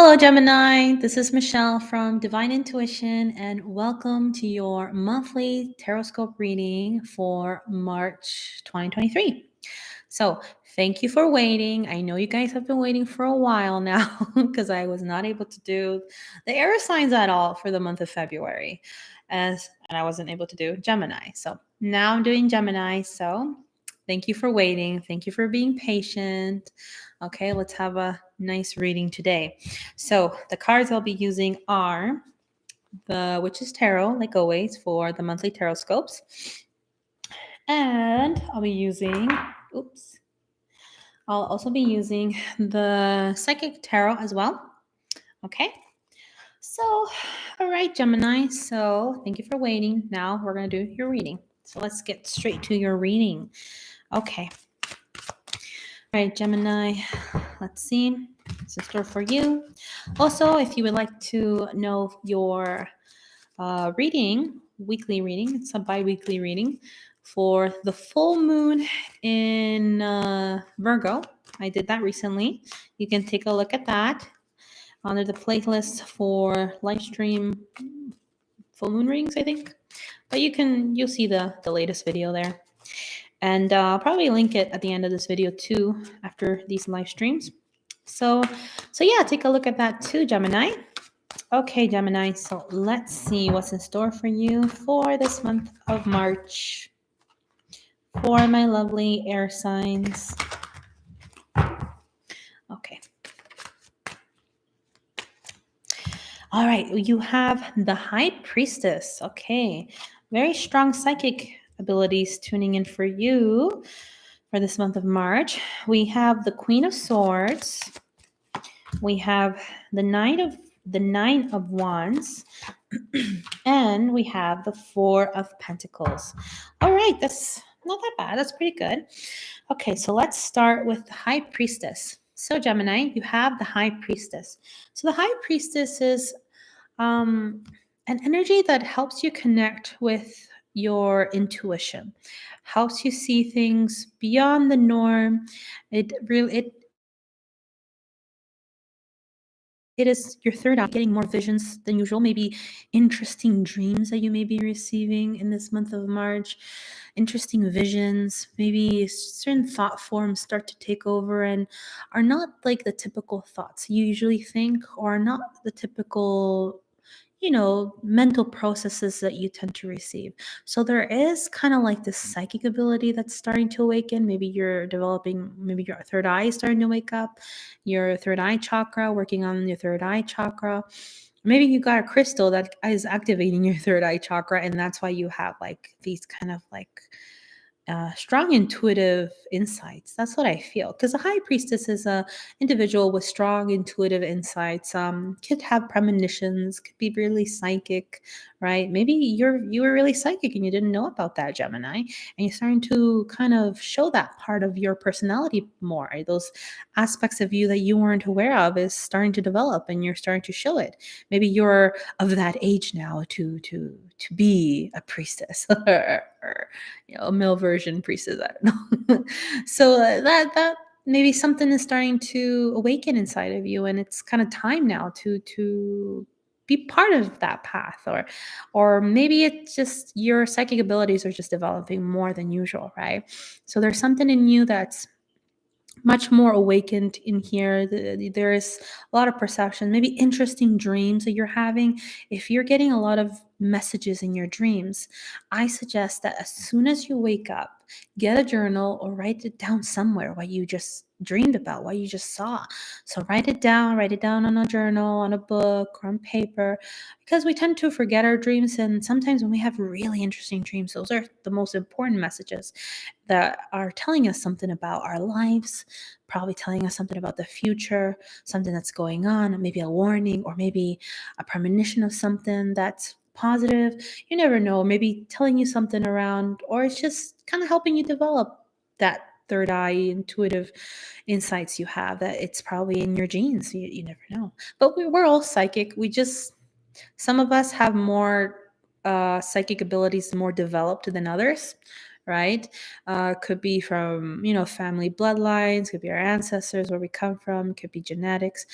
Hello, Gemini. This is Michelle from Divine Intuition, and welcome to your monthly Taroscope reading for March 2023. So, thank you for waiting. I know you guys have been waiting for a while now because I was not able to do the air signs at all for the month of February, and I wasn't able to do Gemini. So, now I'm doing Gemini. So, thank you for waiting. Thank you for being patient. Okay, let's have a nice reading today. So the cards I'll be using are the Witch's Tarot, like always, for the monthly tarot scopes. And I'll also be using the Psychic Tarot as well. Okay. So, all right, Gemini. So thank you for waiting. Now we're going to do your reading. So let's get straight to your reading. Okay. All right, Gemini. Let's see. What's in store for you. Also, if you would like to know your weekly reading, it's a bi-weekly reading for the full moon in Virgo. I did that recently. You can take a look at that under the playlist for live stream full moon readings, I think. But you'll see the latest video there. And I'll probably link it at the end of this video too after these live streams. So yeah, take a look at that too, Gemini. Okay, Gemini, so let's see what's in store for you for this month of March for my lovely air signs. Okay. All right, you have the High Priestess. Okay, very strong psychic abilities tuning in for you for this month of March. We have the Queen of Swords. We have the Nine of Wands. And we have the Four of Pentacles. All right, that's not that bad. That's pretty good. Okay, so let's start with the High Priestess. So Gemini, you have the High Priestess. So the High Priestess is an energy that helps you connect with your intuition, helps you see things beyond the norm. It is your third eye getting more visions than usual, maybe interesting dreams that you may be receiving in this month of March, interesting visions, maybe certain thought forms start to take over and are not like the typical thoughts you usually think, or are not the typical mental processes that you tend to receive. So there is kind of like this psychic ability that's starting to awaken. Maybe you're developing, maybe your third eye is starting to wake up, your third eye chakra, working on your third eye chakra. Maybe you got a crystal that is activating your third eye chakra, and that's why you have like these kind of like strong intuitive insights. That's what I feel. Because a high priestess is a individual with strong intuitive insights. Could have premonitions. Could be really psychic, right? Maybe you were really psychic and you didn't know about that, Gemini, and you're starting to kind of show that part of your personality more. Right? Those aspects of you that you weren't aware of is starting to develop, and you're starting to show it. Maybe you're of that age now to be a priestess or a male version priestess. I don't know. So that maybe something is starting to awaken inside of you, and it's kind of time now to be part of that path, or maybe it's just your psychic abilities are just developing more than usual, right? So there's something in you that's much more awakened in here. There is a lot of perception, maybe interesting dreams that you're having. If you're getting a lot of messages in your dreams, I suggest that as soon as you wake up, get a journal or write it down somewhere what you just dreamed about, what you just saw. So write it down on a journal, on a book, or on paper, because we tend to forget our dreams. And sometimes when we have really interesting dreams, those are the most important messages that are telling us something about our lives, probably telling us something about the future, something that's going on, maybe a warning, or maybe a premonition of something that's positive. You never know, maybe telling you something around, or it's just kind of helping you develop that third eye intuitive insights you have, that it's probably in your genes. You never know. But we're all psychic. Some of us have more psychic abilities more developed than others, right? Could be from family bloodlines, could be our ancestors, where we come from, could be genetics.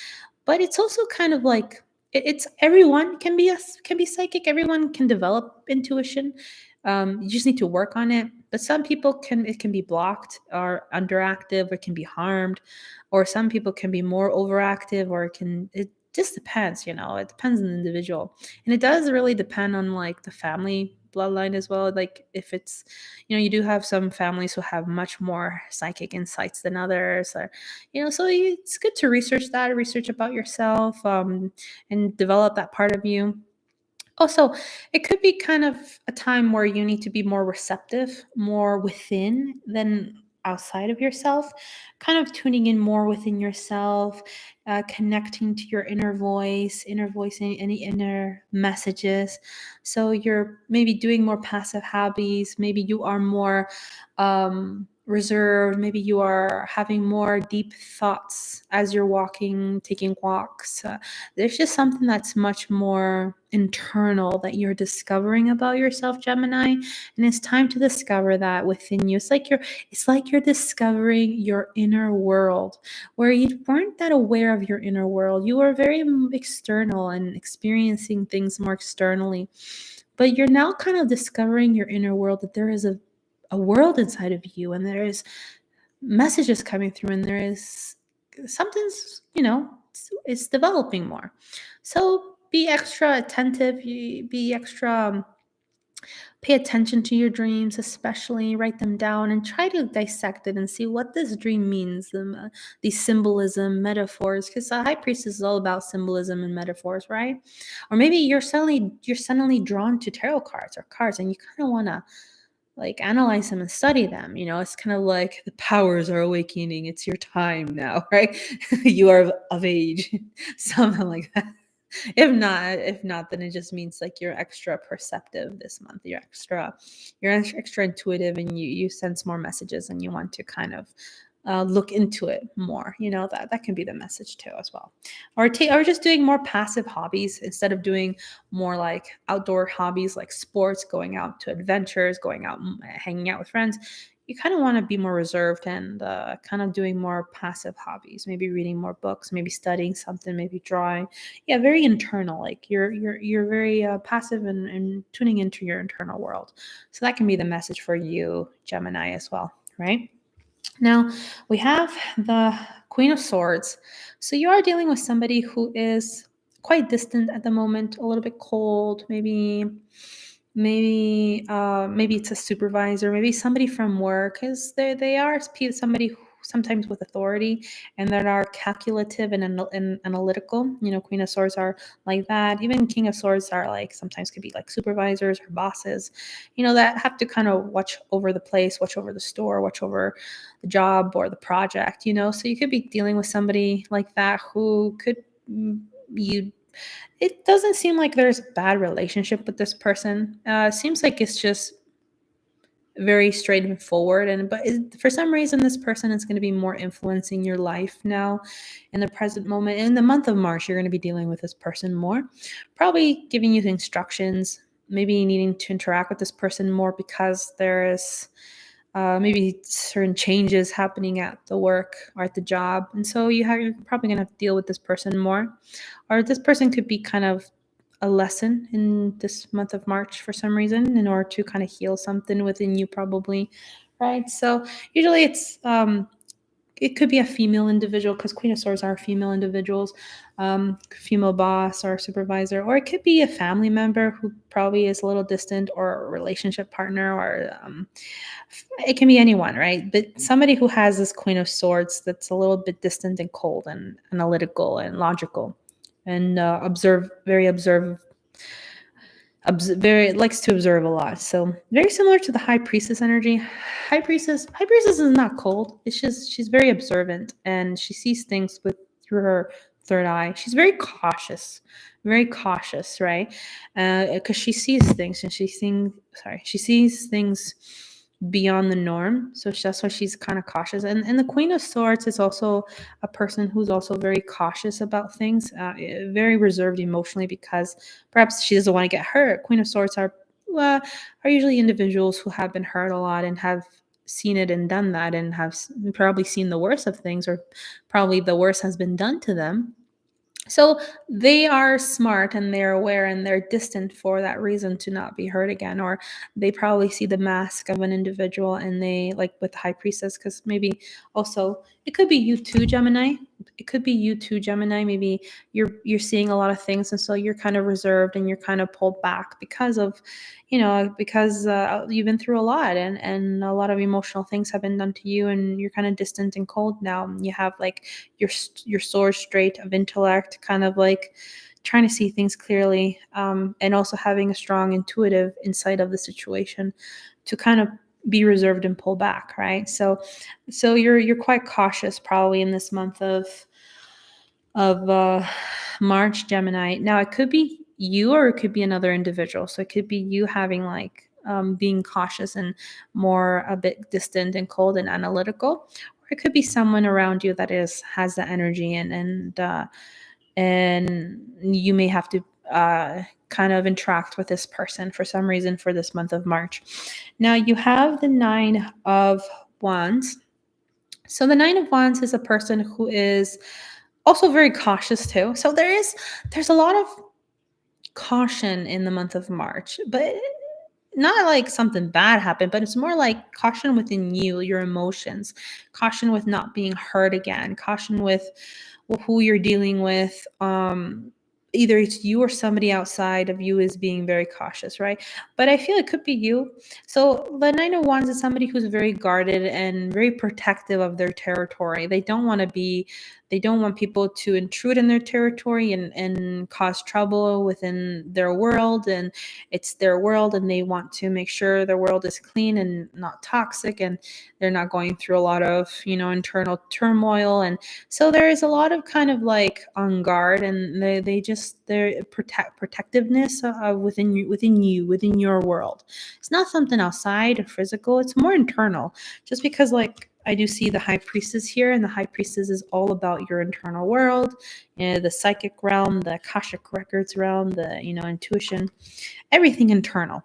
but it's also kind of like it's everyone can be can be psychic. Everyone can develop intuition. You just need to work on it. But some people can it can be blocked or underactive, or it can be harmed, or some people can be more overactive, or it just depends. It depends on the individual, and it does really depend on like the family bloodline as well. Like if it's you do have some families who have much more psychic insights than others, or so it's good to research that, research about yourself, and develop that part of you. Also, it could be kind of a time where you need to be more receptive, more within than outside of yourself, kind of tuning in more within yourself, connecting to your inner voicing any inner messages. So you're maybe doing more passive hobbies. Maybe you are more reserved. Maybe you are having more deep thoughts as you're walking, taking walks. There's just something that's much more internal that you're discovering about yourself, Gemini, and it's time to discover that within you. It's like you're discovering your inner world, where you weren't that aware of your inner world. You were very external and experiencing things more externally, but you're now kind of discovering your inner world, that there is a world inside of you, and there is messages coming through, and there is something's it's developing more. So be extra attentive, be extra pay attention to your dreams, especially write them down and try to dissect it and see what this dream means, these symbolism metaphors, because the high priestess is all about symbolism and metaphors, right? Or maybe you're suddenly drawn to tarot cards or cards, and you kind of want to like analyze them and study them. It's kind of like the powers are awakening, it's your time now, right? You are of age, something like that. If not, then it just means like you're extra perceptive this month. You're extra intuitive, and you sense more messages, and you want to kind of look into it more. That can be the message too as well. Or just doing more passive hobbies instead of doing more like outdoor hobbies like sports, going out to adventures, going out, hanging out with friends. You kind of want to be more reserved and kind of doing more passive hobbies, maybe reading more books, maybe studying something, maybe drawing. Yeah, very internal. Like you're very passive and tuning into your internal world. So that can be the message for you, Gemini, as well, right? Now, we have the Queen of Swords. So you are dealing with somebody who is quite distant at the moment, a little bit cold, maybe it's a supervisor, maybe somebody from work, because they are somebody sometimes with authority, and that are calculative and analytical. Queen of Swords are like that. Even King of Swords are like sometimes could be like supervisors or bosses, that have to kind of watch over the place, watch over the store, watch over the job or the project. So you could be dealing with somebody like that who could you it doesn't seem like there's a bad relationship with this person. Seems like it's just very straightforward, for some reason this person is going to be more influencing your life now in the present moment. In the month of March, you're going to be dealing with this person more, probably giving you instructions, maybe needing to interact with this person more because there is maybe certain changes happening at the work or at the job, and so you're probably going to have to deal with this person more. Or this person could be kind of a lesson in this month of March for some reason, in order to kind of heal something within you, probably, right? So usually it could be a female individual, because Queen of Swords are female individuals, female boss or supervisor, or it could be a family member who probably is a little distant, or a relationship partner, or it can be anyone, right? But somebody who has this Queen of Swords that's a little bit distant and cold and analytical and logical, and very likes to observe a lot. So very similar to the High Priestess energy. High Priestess is not cold. It's just she's very observant, and she sees things through her third eye. She's very cautious, right? Because she sees things, and she sees things beyond the norm. So that's why she's kind of cautious. And the Queen of Swords is also a person who's also very cautious about things, very reserved emotionally, because perhaps she doesn't want to get hurt. Queen of Swords are usually individuals who have been hurt a lot and have seen it and done that, and have probably seen the worst of things, or probably the worst has been done to them. So they are smart and they're aware and they're distant for that reason to not be hurt again. Or they probably see the mask of an individual and they like with the high priestess, because maybe also it could be you too, Gemini. It could be you too, Gemini. Maybe you're seeing a lot of things and so you're kind of reserved and you're kind of pulled back because of, because you've been through a lot and a lot of emotional things have been done to you and you're kind of distant and cold now. You have like your sword straight of intellect, kind of like trying to see things clearly, and also having a strong intuitive insight of the situation to kind of be reserved and pull back, right? So you're quite cautious probably in this month of March, Gemini. Now it could be you or it could be another individual. So it could be you having like being cautious and more a bit distant and cold and analytical, or it could be someone around you that is has the energy and you may have to kind of interact with this person for some reason for this month of March. Now you have the Nine of Wands. So the Nine of Wands is a person who is also very cautious too. So there's a lot of caution in the month of March, but not like something bad happened, but it's more like caution within you, your emotions, caution with not being hurt again, caution with who you're dealing with. Either it's you or somebody outside of you is being very cautious, right? But I feel it could be you. So the Nine of Wands is somebody who's very guarded and very protective of their territory. They don't want people to intrude in their territory and cause trouble within their world. And it's their world and they want to make sure their world is clean and not toxic and they're not going through a lot of internal turmoil. And so there is a lot of kind of like on guard and their protectiveness within your world. It's not something outside or physical, it's more internal. Just because like I do see the high priestess here, and the high priestess is all about your internal world, the psychic realm, the Akashic records realm, the intuition, everything internal.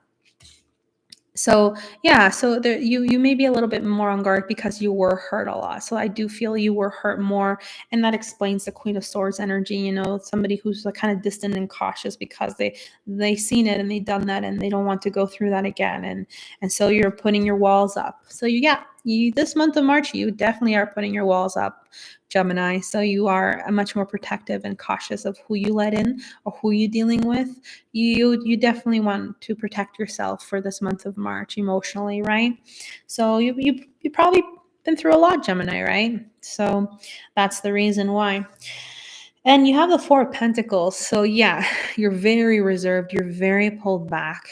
So yeah, so there you may be a little bit more on guard because you were hurt a lot. So I do feel you were hurt more, and that explains the Queen of Swords energy. Somebody who's like kind of distant and cautious because they seen it and they done that and they don't want to go through that again. And so you're putting your walls up. So you this month of March you definitely are putting your walls up, Gemini. So you are much more protective and cautious of who you let in or who you're dealing with. You definitely want to protect yourself for this month of March emotionally, right? So you probably been through a lot, Gemini, right? So that's the reason why. And you have the Four of Pentacles. So yeah, you're very reserved, you're very pulled back.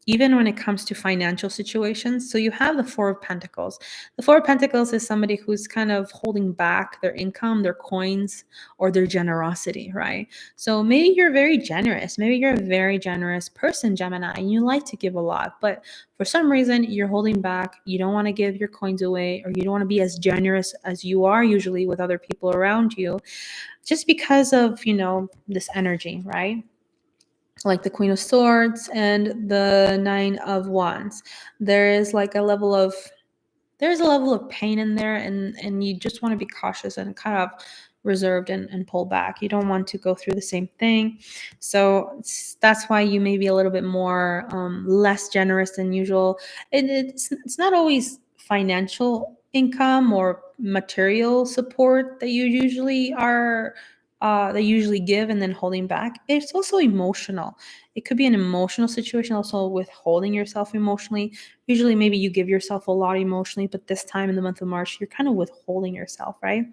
Even when it comes to financial situations. So you have the Four of Pentacles. The Four of Pentacles is somebody who's kind of holding back their income, their coins, or their generosity, right? So maybe you're very generous. Maybe you're a very generous person, Gemini, and you like to give a lot, but for some reason you're holding back. You don't want to give your coins away, or you don't want to be as generous as you are usually with other people around you, just because of, this energy, right? Like the Queen of Swords and the Nine of Wands. There is like there's a level of pain in there, and you just want to be cautious and kind of reserved and pull back. You don't want to go through the same thing. So that's why you may be a little bit more less generous than usual. And it's not always financial income or material support that you usually are they usually give and then holding back. It's also emotional. It could be an emotional situation, also withholding yourself emotionally. Usually maybe you give yourself a lot emotionally, but this time in the month of March you're kind of withholding yourself, right?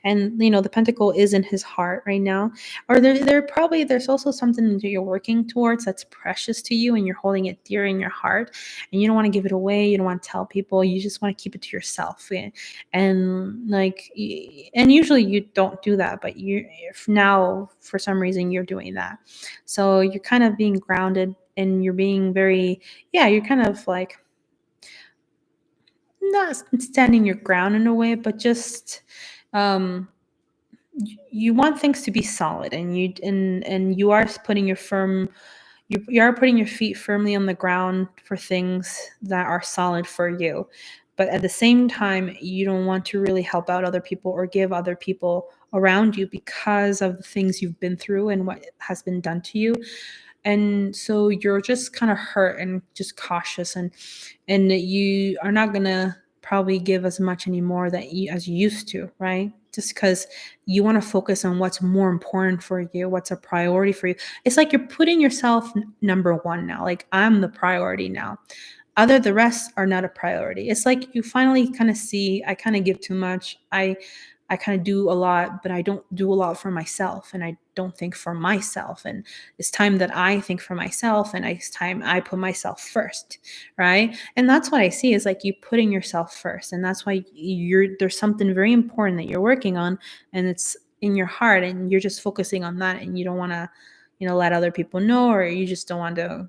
And the pentacle is in his heart right now, or there's also something that you're working towards that's precious to you and you're holding it dear in your heart, and you don't want to give it away, you don't want to tell people, you just want to keep it to yourself. And like and usually you don't do that, but you if now for some reason you're doing that. So you're kind of being grounded and you're being very, yeah, you're kind of like not standing your ground in a way, but just um you want things to be solid, and you are putting you are putting your feet firmly on the ground for things that are solid for you. But at the same time, you don't want to really help out other people or give other people around you because of the things you've been through and what has been done to you. And so you're just kind of hurt and just cautious, and you are not gonna probably give as much anymore that you as you used to, right? Just because you want to focus on what's more important for you, what's a priority for you. It's like you're putting yourself number one now. Like, I'm the priority now. The rest are not a priority. It's like you finally kind of see, I kind of give too much. I kind of do a lot, but I don't do a lot for myself, and I don't think for myself. And it's time that I think for myself, and it's time I put myself first, right? And that's what I see is like you putting yourself first, and that's why there's something very important that you're working on, and it's in your heart, and you're just focusing on that, and you don't want to, let other people know, or you just don't want to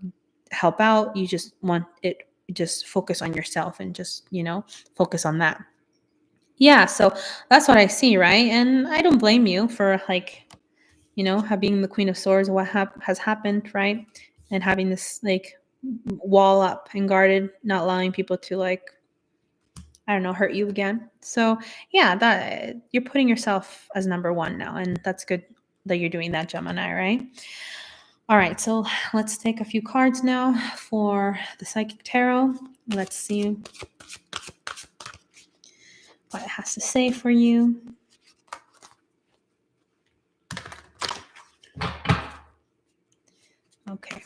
help out. You just want it. Just focus on yourself and just focus on that. Yeah, so that's what I see, right? And I don't blame you for like, being the Queen of Swords, what has happened, right? And having this like wall up and guarded, not allowing people to like, I don't know, hurt you again. So yeah, that you're putting yourself as number one now, and that's good that you're doing that, Gemini, right? All right, so let's take a few cards now for the Psychic Tarot. Let's see what it has to say for you. Okay.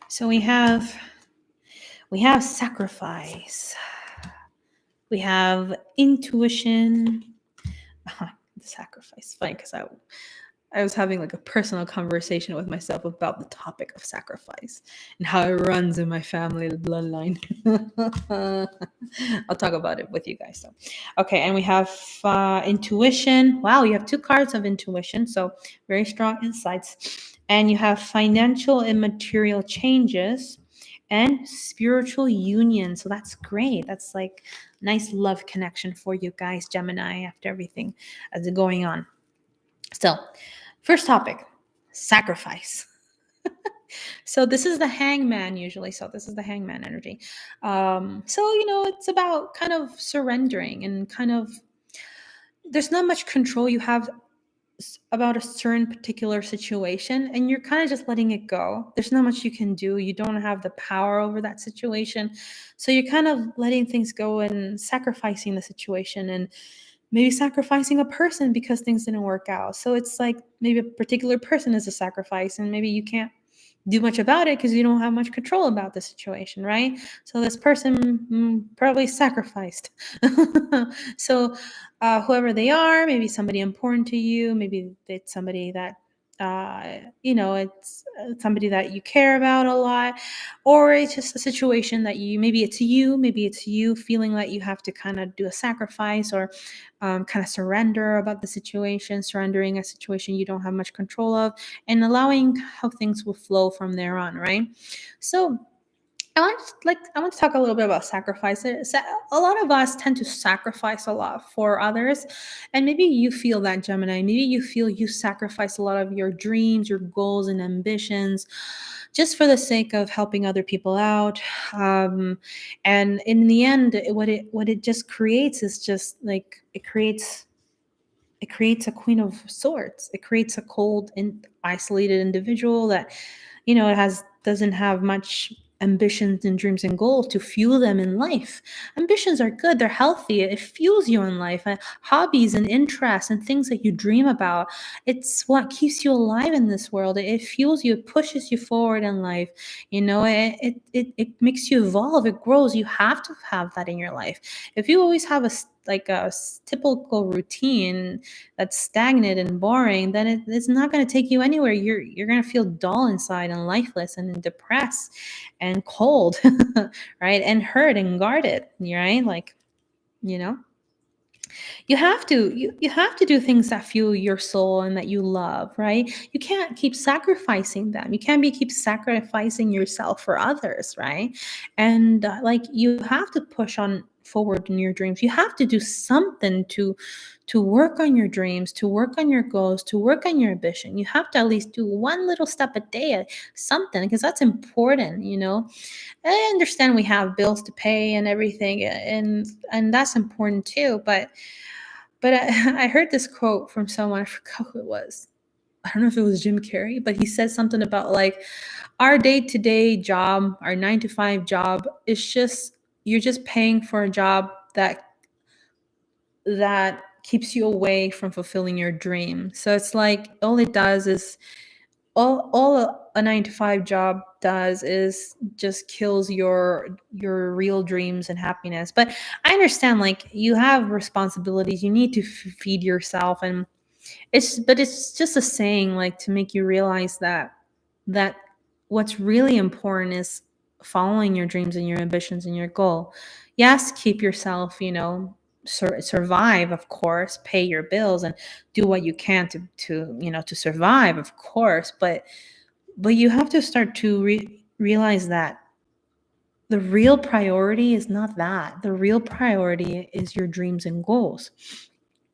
So we have sacrifice. We have intuition. Sacrifice. Funny because I was having like a personal conversation with myself about the topic of sacrifice and how it runs in my family bloodline. I'll talk about it with you guys though. Okay, and we have intuition. Wow, you have two cards of intuition, so very strong insights. And you have financial and material changes and spiritual union. So that's great. That's like nice love connection for you guys, Gemini, after everything that's going on. So, first topic, sacrifice. So this is the hangman usually. So this is the hangman energy. So it's about kind of surrendering and kind of there's not much control you have about a certain particular situation, and you're kind of just letting it go. There's not much you can do. You don't have the power over that situation. So you're kind of letting things go and sacrificing the situation, and maybe sacrificing a person because things didn't work out. So it's like maybe a particular person is a sacrifice, and maybe you can't do much about it because you don't have much control about the situation, right? So this person probably sacrificed. So whoever they are, maybe somebody important to you, maybe it's somebody that it's somebody that you care about a lot, or it's just a situation that maybe it's you feeling like you have to kind of do a sacrifice, or kind of surrendering a situation you don't have much control of, and allowing how things will flow from there on, right? So I want to talk a little bit about sacrifice. A lot of us tend to sacrifice a lot for others, and maybe you feel that, Gemini. Maybe you feel you sacrifice a lot of your dreams, your goals, and ambitions, just for the sake of helping other people out. And in the end, what it just creates is just like it creates a Queen of Swords. It creates a cold and isolated individual that, it doesn't have much ambitions and dreams and goals to fuel them in life. Ambitions are good, they're healthy, it fuels you in life. Hobbies and interests and things that you dream about, it's what keeps you alive in this world. It fuels you, it pushes you forward in life. It makes you evolve, it grows. You have to have that in your life. If you always have a typical routine that's stagnant and boring, then it's not going to take you anywhere. You're going to feel dull inside and lifeless and depressed and cold, right? And hurt and guarded, right? Like, you know, you have to do things that fuel your soul and that you love, right? You can't keep sacrificing them. You can't keep sacrificing yourself for others, right? And like you have to push on forward in your dreams. You have to do something to work on your dreams, to work on your goals, to work on your ambition. You have to at least do one little step a day, something, because that's important. I understand we have bills to pay and everything, and that's important too, but But I heard this quote from someone, I forgot who it was. I don't know if it was Jim Carrey, but he said something about like our day-to-day job, our 9 to 5 job is just, you're just paying for a job that keeps you away from fulfilling your dream. So it's like all it does is all a 9 to 5 job does is just kills your real dreams and happiness. But I understand, like, you have responsibilities, you need to feed yourself, and it's just a saying, like, to make you realize that what's really important is following your dreams and your ambitions and your goal. Yes, keep yourself, survive, of course, pay your bills and do what you can to survive, of course, but you have to start to realize that the real priority is not that. The real priority is your dreams and goals.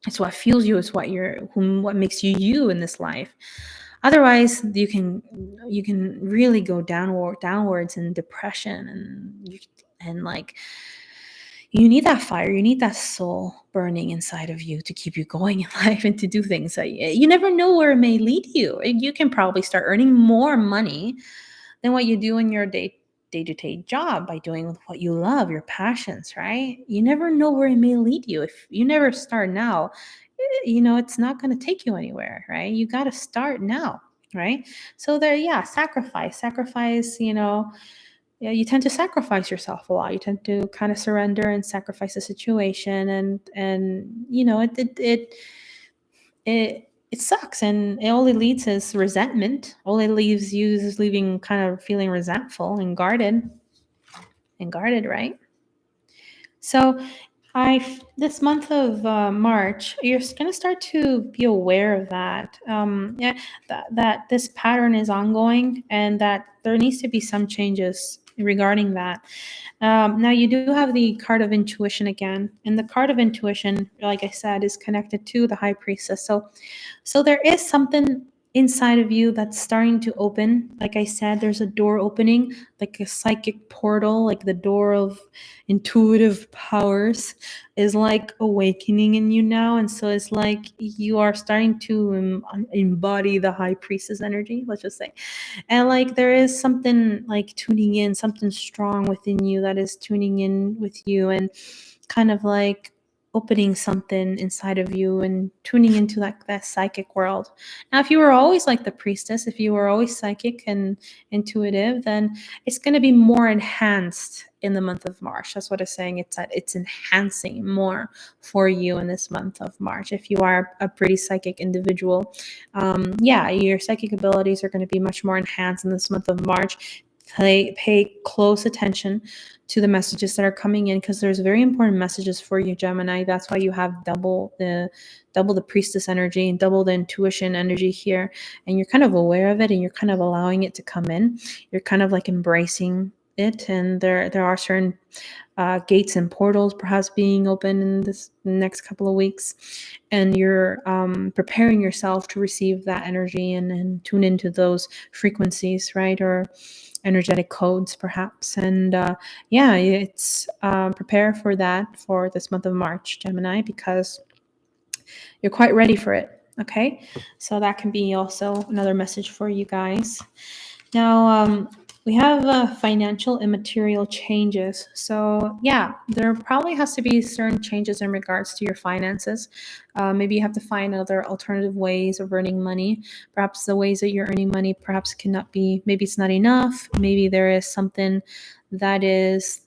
It's what fuels you. It's what makes you you in this life. Otherwise, you can really go downwards in depression, and like, you need that fire. You need that soul burning inside of you to keep you going in life and to do things that you never know where it may lead you. You can probably start earning more money than what you do in your day-to-day job by doing what you love, your passions, right? You never know where it may lead you. If you never start now, it's not going to take you anywhere, right? You got to start now, right? So there, yeah, sacrifice, yeah, you tend to sacrifice yourself a lot. You tend to kind of surrender and sacrifice the situation, and it sucks, and it only leads is resentment. All it leaves you is leaving kind of feeling resentful and guarded, right? So this month of March, you're going to start to be aware of that. Yeah, that this pattern is ongoing, and that there needs to be some changes regarding that. Now, you do have the card of intuition again, and the card of intuition, like I said, is connected to the high priestess. So there is something inside of you that's starting to open. Like I said, there's a door opening, like a psychic portal, like the door of intuitive powers is like awakening in you now. And so it's like you are starting to embody the high priestess energy, let's just say. And like there is something like tuning in, something strong within you that is tuning in with you, and kind of like opening something inside of you and tuning into that psychic world. Now, if you were always like the priestess, if you were always psychic and intuitive, then it's going to be more enhanced in the month of March. That's what it's saying. It's that it's enhancing more for you in this month of March. If you are a pretty psychic individual, yeah, your psychic abilities are going to be much more enhanced in this month of March. Pay close attention to the messages that are coming in, because there's very important messages for you, Gemini. That's why you have double the priestess energy and double the intuition energy here, and you're kind of aware of it, and you're kind of allowing it to come in. You're kind of like embracing it, and there are certain gates and portals perhaps being open in this next couple of weeks, and you're preparing yourself to receive that energy and tune into those frequencies, right? Or energetic codes perhaps. And yeah, it's prepare for that for this month of March, Gemini, because you're quite ready for it. Okay, so that can be also another message for you guys. Now, we have financial and material changes. So yeah, there probably has to be certain changes in regards to your finances. Maybe you have to find other alternative ways of earning money. Perhaps the ways that you're earning money perhaps cannot be, maybe it's not enough. Maybe there is something that is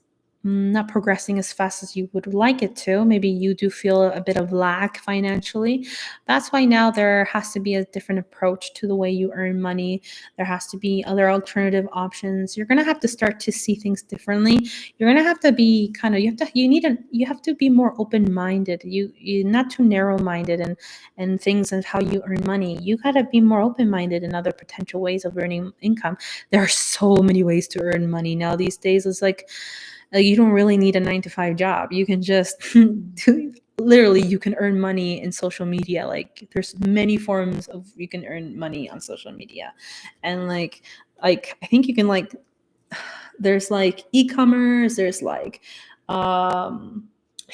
not progressing as fast as you would like it to. Maybe you do feel a bit of lack financially. That's why now there has to be a different approach to the way you earn money. There has to be other alternative options. You're going to have to start to see things differently. You're going to have to be you have to be more open-minded. You not too narrow-minded and things and how you earn money. You got to be more open-minded in other potential ways of earning income. There are so many ways to earn money now these days. It's like you don't really need a 9 to 5 job. You can just literally you can earn money in social media. Like there's many forms of you can earn money on social media, and like I think you can there's like e-commerce, there's like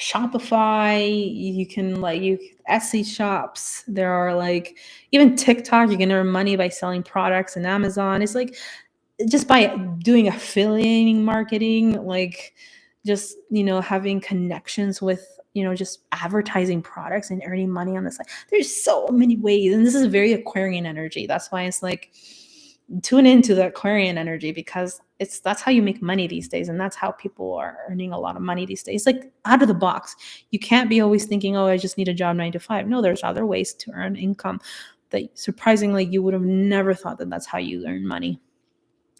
Shopify, you can like you Etsy shops. There are like even TikTok, you can earn money by selling products, and Amazon. It's like just by doing affiliating marketing, like just having connections with just advertising products and earning money on the side. There's so many ways, and this is very Aquarian energy. That's why it's like tune into the Aquarian energy, because that's how you make money these days, and that's how people are earning a lot of money these days. Like out of the box, you can't be always thinking, oh, I just need a job 9 to 5. No, there's other ways to earn income that surprisingly you would have never thought that that's how you earn money.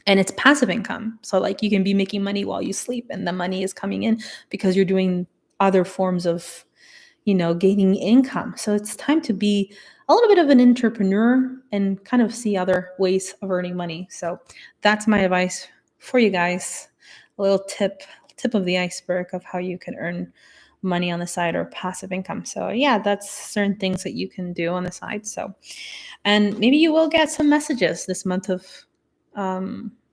And it's passive income, so like you can be making money while you sleep, and the money is coming in because you're doing other forms of gaining income. So it's time to be a little bit of an entrepreneur and kind of see other ways of earning money. So that's my advice for you guys. A little tip of the iceberg of how you can earn money on the side or passive income. So yeah, that's certain things that you can do on the side. So, and maybe you will get some messages this month of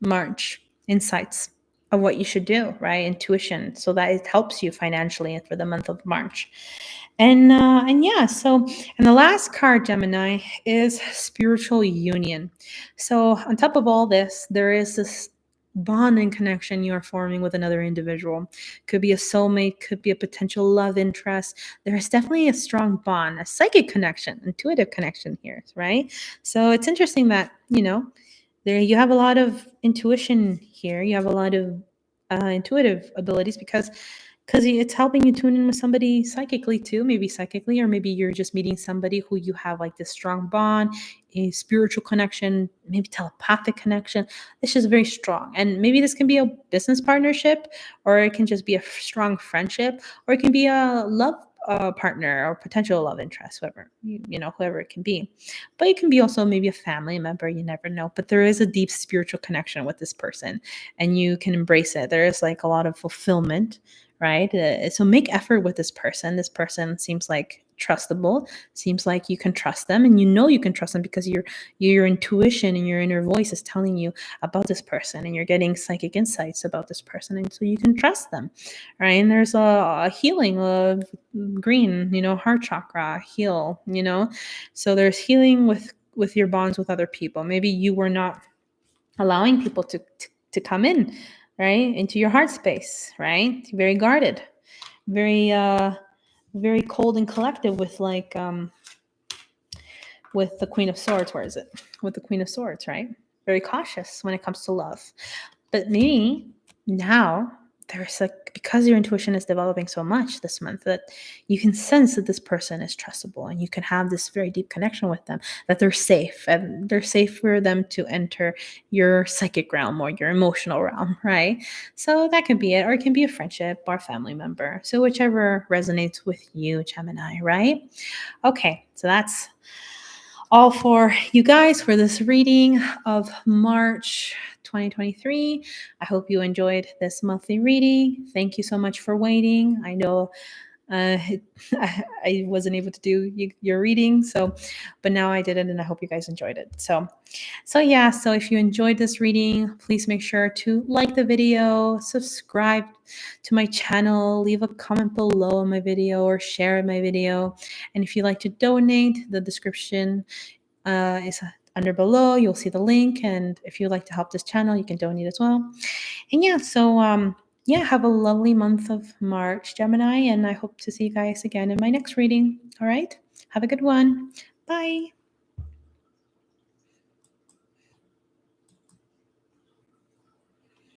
March, insights of what you should do, right? Intuition, so that it helps you financially for the month of March. And yeah, so, and the last card, Gemini, is spiritual union. So on top of all this, there is this bond and connection you are forming with another individual. Could be a soulmate, could be a potential love interest. There is definitely a strong bond, a psychic connection, intuitive connection here, right? So it's interesting that there you have a lot of intuition here. You have a lot of intuitive abilities, because it's helping you tune in with somebody psychically too, maybe psychically, or maybe you're just meeting somebody who you have like this strong bond, a spiritual connection, maybe telepathic connection. It's just very strong. And maybe this can be a business partnership, or it can just be a strong friendship, or it can be a love partner or potential love interest, whoever it can be. But it can be also maybe a family member, you never know. But there is a deep spiritual connection with this person, and you can embrace it. There is like a lot of fulfillment, right? So make effort with this person. This person seems like trustable, seems like you can trust them, and you can trust them because your intuition and your inner voice is telling you about this person, and you're getting psychic insights about this person, and so you can trust them, right? And there's a healing of green, heart chakra heal, so there's healing with your bonds with other people. Maybe you were not allowing people to come in, right, into your heart space, right? Very guarded, very very cold and collective with like with the Queen of Swords. Where is it? With the Queen of Swords, right? Very cautious when it comes to love. But maybe now there's like, because your intuition is developing so much this month, that you can sense that this person is trustable, and you can have this very deep connection with them, that they're safe, and they're safe for them to enter your psychic realm or your emotional realm, right? So that can be it, or it can be a friendship or a family member. So whichever resonates with you, Gemini, right? Okay, so that's all for you guys for this reading of March 2023. I hope you enjoyed this monthly reading. Thank you so much for waiting. I know uh, I wasn't able to do your reading, but now I did it, and I hope you guys enjoyed it. So yeah, so if you enjoyed this reading, please make sure to like the video, subscribe to my channel, leave a comment below my video, or share my video. And if you'd like to donate, the description is under below. You'll see the link. And if you'd like to help this channel, you can donate as well. And yeah, so yeah, have a lovely month of March, Gemini, and I hope to see you guys again in my next reading. All right, have a good one. Bye.